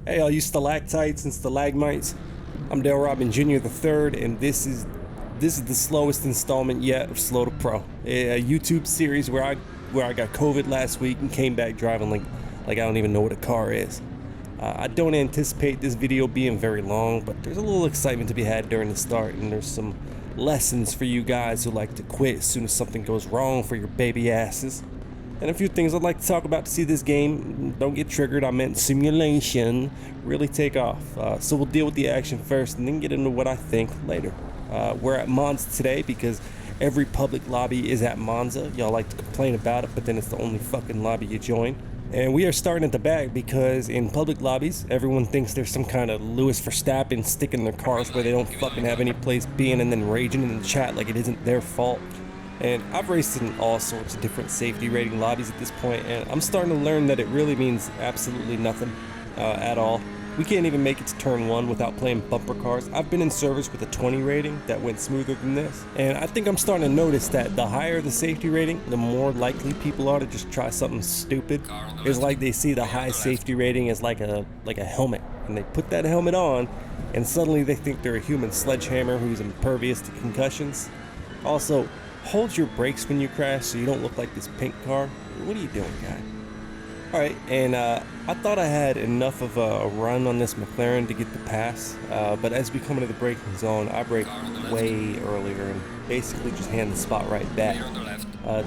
Hey, all you stalactites and stalagmites. I'm Dale Robin Jr. the Third, and this is the slowest installment yet of Slow to Pro, a YouTube series where I got COVID last week and came back driving like I don't even know what a car is. I don't anticipate this video being very long, but there's a little excitement to be had during the start, and there's some lessons for you guys who like to quit as soon as something goes wrong for your baby asses. And a few things I'd like to talk about to see this game, don't get triggered, I meant simulation, really take off. So we'll deal with the action first and then get into what I think later. We're at Monza today because every public lobby is at Monza. Y'all like to complain about it, but then it's the only fucking lobby you join. And we are starting at the back because in public lobbies, everyone thinks there's some kind of Lewis Verstappen sticking their cars where they don't fucking have any place being and then raging in the chat like it isn't their fault. And I've raced in all sorts of different safety rating lobbies at this point, and I'm starting to learn that it really means absolutely nothing at all. We can't even make it to turn 1 without playing bumper cars. I've been in service with a 20 rating that went smoother than this, and I think I'm starting to notice that the higher the safety rating, the more likely people are to just try something stupid. It's like they see the high safety rating as like a helmet, and they put that helmet on, and suddenly they think they're a human sledgehammer who's impervious to concussions. Also, hold your brakes when you crash so you don't look like this pink car. What are you doing, guy? Alright, and I thought I had enough of a run on this McLaren to get the pass, but as we come into the braking zone, I brake way earlier and basically just hand the spot right back.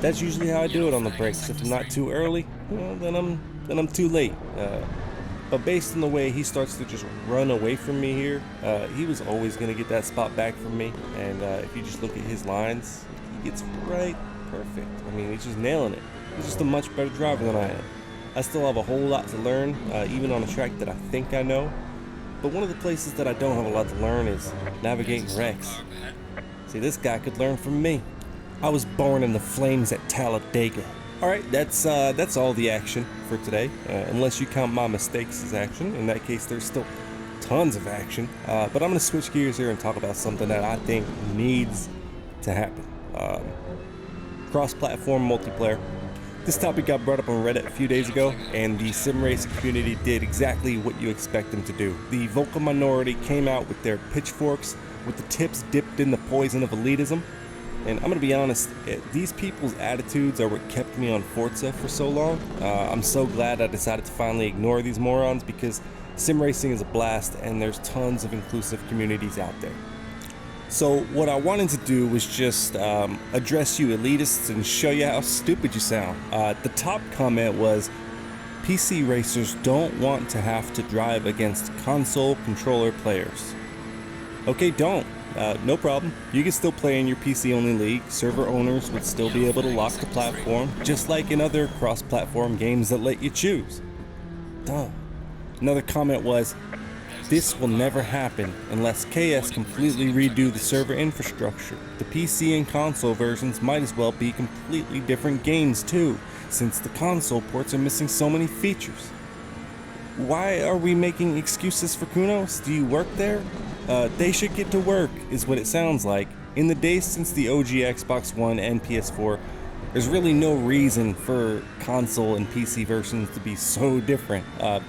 That's usually how I do it on the brakes. If I'm not too early, well, then I'm too late. But based on the way he starts to just run away from me here, he was always going to get that spot back from me, and if you just look at his lines, it's right perfect. I mean, he's just nailing it. He's just a much better driver than I am. I still have a whole lot to learn, even on a track that I think I know. But one of the places that I don't have a lot to learn is navigating wrecks. See, this guy could learn from me. I was born in the flames at Talladega. Alright, that's all the action for today, unless you count my mistakes as action. In that case, there's still tons of action. But I'm going to switch gears here and talk about something that I think needs to happen. Cross-platform multiplayer. This topic got brought up on Reddit a few days ago, and the sim racing community did exactly what you expect them to do. The vocal minority came out with their pitchforks, with the tips dipped in the poison of elitism. And I'm gonna be honest, these people's attitudes are what kept me on Forza for so long. I'm so glad I decided to finally ignore these morons, because sim racing is a blast and there's tons of inclusive communities out there. So what I wanted to do was just address you elitists and show you how stupid you sound. The top comment was, PC racers don't want to have to drive against console controller players. Okay, don't. No problem. You can still play in your PC-only league. Server owners would still be able to lock the platform, just like in other cross-platform games that let you choose. Duh. Another comment was, this will never happen unless KS completely redo the server infrastructure. The PC and console versions might as well be completely different games too, since the console ports are missing so many features. Why are we making excuses for Kunos? Do you work there? They should get to work, is what it sounds like. In the days since the OG Xbox One and PS4, there's really no reason for console and PC versions to be so different.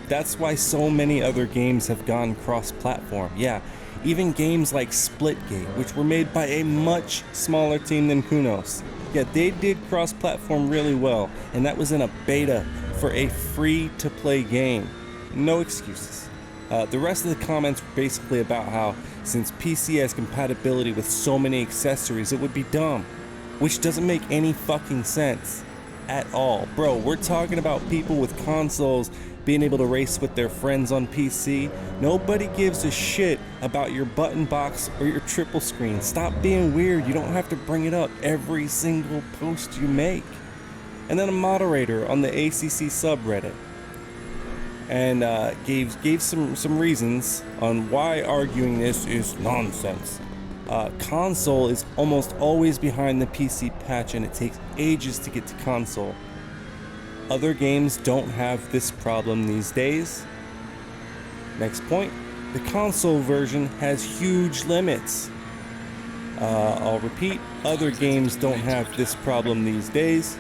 That's why so many other games have gone cross-platform. Yeah, even games like Splitgate, which were made by a much smaller team than Kunos. Yeah, they did cross-platform really well, and that was in a beta for a free-to-play game. No excuses. The rest of the comments were basically about how, since PC has compatibility with so many accessories, it would be dumb. Which doesn't make any fucking sense at all. Bro, we're talking about people with consoles being able to race with their friends on PC. Nobody gives a shit about your button box or your triple screen. Stop being weird. You don't have to bring it up every single post you make. And then a moderator on the ACC subreddit and gave some reasons on why arguing this is nonsense. Console is almost always behind the PC patch, and it takes ages to get to console. Other games don't have this problem these days. Next point, the console version has huge limits. I'll repeat, other games don't have this problem these days.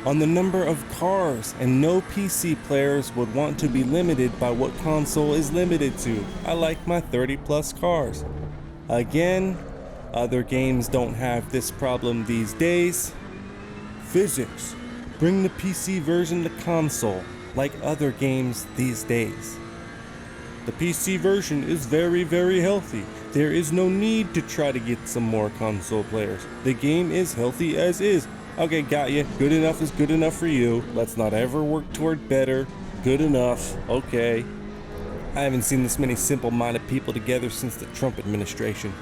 on the number of cars, and no PC players would want to be limited by what console is limited to. I like my 30 plus cars. Again, other games don't have this problem these days. Physics. Bring the PC version to console, like other games these days. The PC version is very, very healthy. There is no need to try to get some more console players. The game is healthy as is. Okay, got you. Good enough is good enough for you. Let's not ever work toward better. Good enough. Okay. I haven't seen this many simple-minded people together since the Trump administration.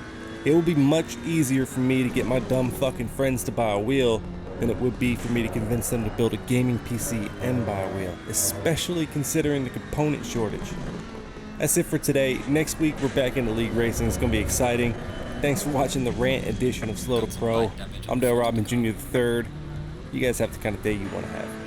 It will be much easier for me to get my dumb fucking friends to buy a wheel than it would be for me to convince them to build a gaming PC and buy a wheel, especially considering the component shortage. That's it for today. Next week we're back into League Racing. It's going to be exciting. Thanks for watching the rant edition of Slow to Pro. I'm Dale Robin Jr. III. You guys have the kind of day you want to have.